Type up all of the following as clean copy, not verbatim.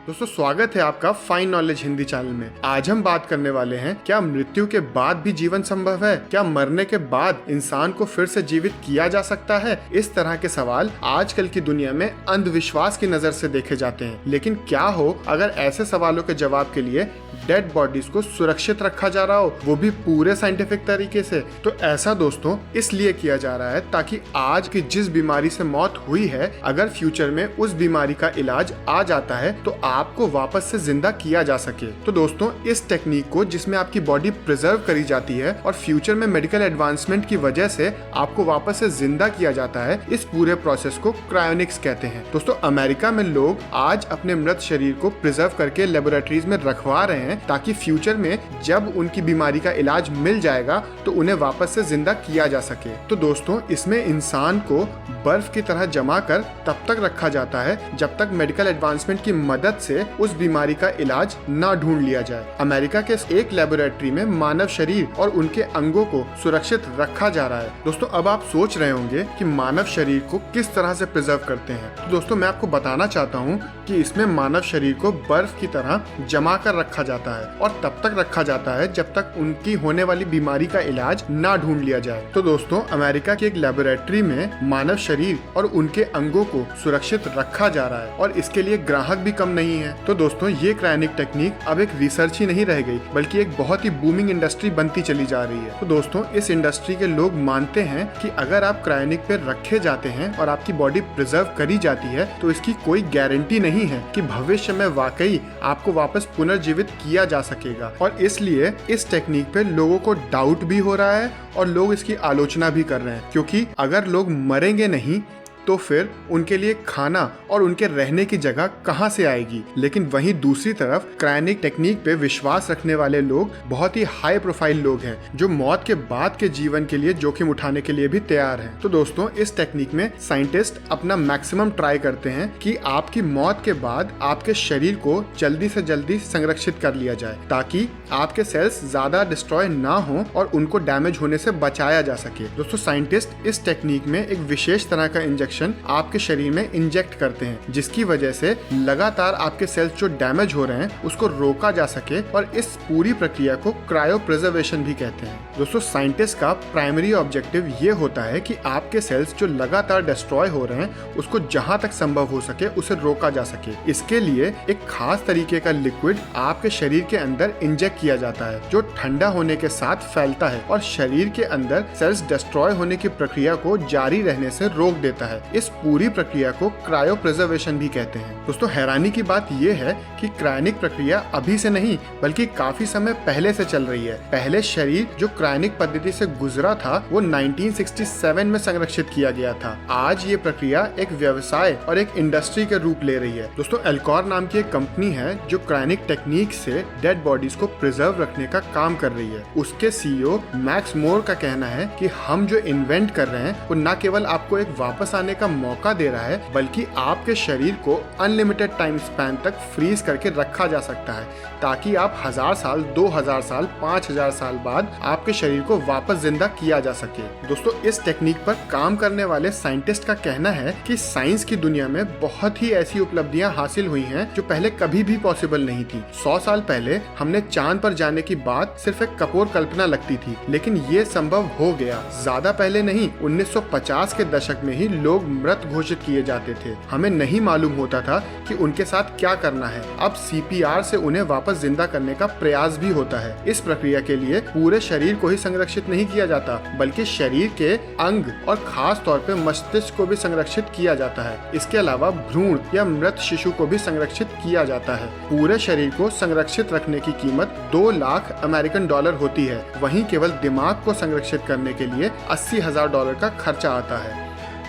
दोस्तों स्वागत है आपका फाइन नॉलेज हिंदी चैनल में। आज हम बात करने वाले हैं, क्या मृत्यु के बाद भी जीवन संभव है? क्या मरने के बाद इंसान को फिर से जीवित किया जा सकता है? इस तरह के सवाल आजकल की दुनिया में अंधविश्वास की नजर से देखे जाते हैं। लेकिन क्या हो अगर ऐसे सवालों के जवाब के लिए डेड बॉडीज को सुरक्षित रखा जा रहा हो, वो भी पूरे साइंटिफिक तरीके से? तो ऐसा दोस्तों इसलिए किया जा रहा है ताकि आज की जिस बीमारी से मौत हुई है, अगर फ्यूचर में उस बीमारी का इलाज आ जाता है तो आपको वापस से जिंदा किया जा सके। तो दोस्तों इस टेक्निक को, जिसमें आपकी बॉडी प्रिजर्व करी जाती है और फ्यूचर में मेडिकल एडवांसमेंट की वजह से आपको वापस से जिंदा किया जाता है, इस पूरे प्रोसेस को क्रायोनिक्स कहते हैं। दोस्तों अमेरिका में लोग आज अपने मृत शरीर को प्रिजर्व करके लेबोरेटरीज में रखवा रहे हैं ताकि फ्यूचर में जब उनकी बीमारी का इलाज मिल जाएगा तो उन्हें वापस से जिंदा किया जा सके। तो दोस्तों इसमें इंसान को बर्फ की तरह जमा कर तब तक रखा जाता है जब तक मेडिकल एडवांसमेंट की मदद से उस बीमारी का इलाज ना ढूंढ लिया जाए। अमेरिका के एक लेबोरेटरी में मानव शरीर और उनके अंगों को सुरक्षित रखा जा रहा है। दोस्तों अब आप सोच रहे होंगे कि मानव शरीर को किस तरह से प्रिजर्व करते हैं। तो दोस्तों मैं आपको बताना चाहता हूँ कि इसमें मानव शरीर को बर्फ की तरह जमा कर रखा जाता है और तब तक रखा जाता है जब तक उनकी होने वाली बीमारी का इलाज ना ढूंढ लिया जाए। तो दोस्तों अमेरिका की एक लेबोरेटरी में मानव शरीर और उनके अंगों को सुरक्षित रखा जा रहा है और इसके लिए ग्राहक भी कम नहीं है। तो दोस्तों ये क्रायोनिक टेक्निक अब एक रिसर्च ही नहीं रह गई, बल्कि एक बहुत ही बूमिंग इंडस्ट्री बनती चली जा रही है। तो दोस्तों इस इंडस्ट्री के लोग मानते हैं कि अगर आप क्रायोनिक पे रखे जाते हैं और आपकी बॉडी प्रिजर्व करी जाती है तो इसकी कोई गारंटी नहीं है कि भविष्य में वाकई आपको वापस पुनर्जीवित किया जा सकेगा। और इसलिए इस टेक्निक पे लोगों को डाउट भी हो रहा है और लोग इसकी आलोचना भी कर रहे हैं, क्योंकि अगर लोग मरेंगे नहीं तो फिर उनके लिए खाना और उनके रहने की जगह कहां से आएगी। लेकिन वहीं दूसरी तरफ क्रायोनिक टेक्निक पे विश्वास रखने वाले लोग बहुत ही हाई प्रोफाइल लोग हैं जो मौत के बाद के जीवन के लिए जोखिम उठाने के लिए भी तैयार हैं। तो दोस्तों इस टेक्निक में साइंटिस्ट अपना मैक्सिमम ट्राई करते हैं कि आपकी मौत के बाद आपके शरीर को जल्दी से जल्दी संरक्षित कर लिया जाए ताकि आपके सेल्स ज्यादा डिस्ट्रॉय ना हो और उनको डैमेज होने से बचाया जा सके। दोस्तों साइंटिस्ट इस टेक्निक में एक विशेष तरह का इंजेक्शन आपके शरीर में इंजेक्ट करते हैं, जिसकी वजह से लगातार आपके सेल्स जो डैमेज हो रहे हैं उसको रोका जा सके, और इस पूरी प्रक्रिया को क्रायो प्रिजर्वेशन भी कहते हैं। दोस्तों साइंटिस्ट का प्राइमरी ऑब्जेक्टिव ये होता है कि आपके सेल्स जो लगातार डिस्ट्रॉय हो रहे हैं उसको जहां तक संभव हो सके उसे रोका जा सके। इसके लिए एक खास तरीके का लिक्विड आपके शरीर के अंदर इंजेक्ट किया जाता है जो ठंडा होने के साथ फैलता है और शरीर के अंदर सेल्स डिस्ट्रॉय होने की प्रक्रिया को जारी रहने से रोक देता है। इस पूरी प्रक्रिया को क्रायो प्रिजर्वेशन भी कहते हैं। दोस्तों हैरानी की बात यह है कि क्रायोनिक प्रक्रिया अभी से नहीं बल्कि काफी समय पहले से चल रही है। पहले शरीर जो क्रायोनिक पद्धति से गुजरा था वो 1967 में संरक्षित किया गया था। आज ये प्रक्रिया एक व्यवसाय और एक इंडस्ट्री के रूप ले रही है। दोस्तों एल्कोर नाम की एक कंपनी है जो क्रायोनिक टेक्निक से डेड बॉडीज को प्रिजर्व रखने का काम कर रही है। उसके सीईओ मैक्स मोर का कहना है कि हम जो इन्वेंट कर रहे हैं वो न केवल आपको एक वापस आने का मौका दे रहा है बल्कि आपके शरीर को अनलिमिटेड टाइम स्पैन तक फ्रीज करके रखा जा सकता है ताकि आप 1000 साल, 2000 साल, 5000 साल बाद आपके शरीर को वापस जिंदा किया जा सके। दोस्तों इस टेक्निक पर काम करने वाले साइंटिस्ट का कहना है कि साइंस की दुनिया में बहुत ही ऐसी उपलब्धियां हासिल हुई हैं जो पहले कभी भी पॉसिबल नहीं थी। 100 साल पहले हमने चांद पर जाने की बात सिर्फ एक कपोर कल्पना लगती थी, लेकिन ये संभव हो गया। ज्यादा पहले नहीं, 1950 के दशक में ही लोग मृत घोषित किए जाते थे। हमें नहीं मालूम होता था कि उनके साथ क्या करना है। अब सीपीआर से उन्हें वापस जिंदा करने का प्रयास भी होता है। इस प्रक्रिया के लिए पूरे शरीर को ही संरक्षित नहीं किया जाता बल्कि शरीर के अंग और खास तौर पे मस्तिष्क को भी संरक्षित किया जाता है। इसके अलावा भ्रूण या मृत शिशु को भी संरक्षित किया जाता है। पूरे शरीर को संरक्षित रखने की कीमत 2 लाख अमेरिकन डॉलर होती है। वहीं केवल दिमाग को संरक्षित करने के लिए $80,000 का खर्चा आता है।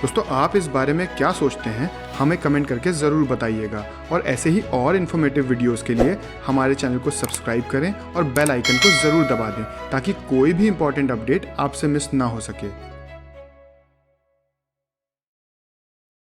दोस्तों आप इस बारे में क्या सोचते हैं हमें कमेंट करके ज़रूर बताइएगा, और ऐसे ही और इन्फॉर्मेटिव वीडियोस के लिए हमारे चैनल को सब्सक्राइब करें और बेल आइकन को ज़रूर दबा दें ताकि कोई भी इंपॉर्टेंट अपडेट आपसे मिस ना हो सके।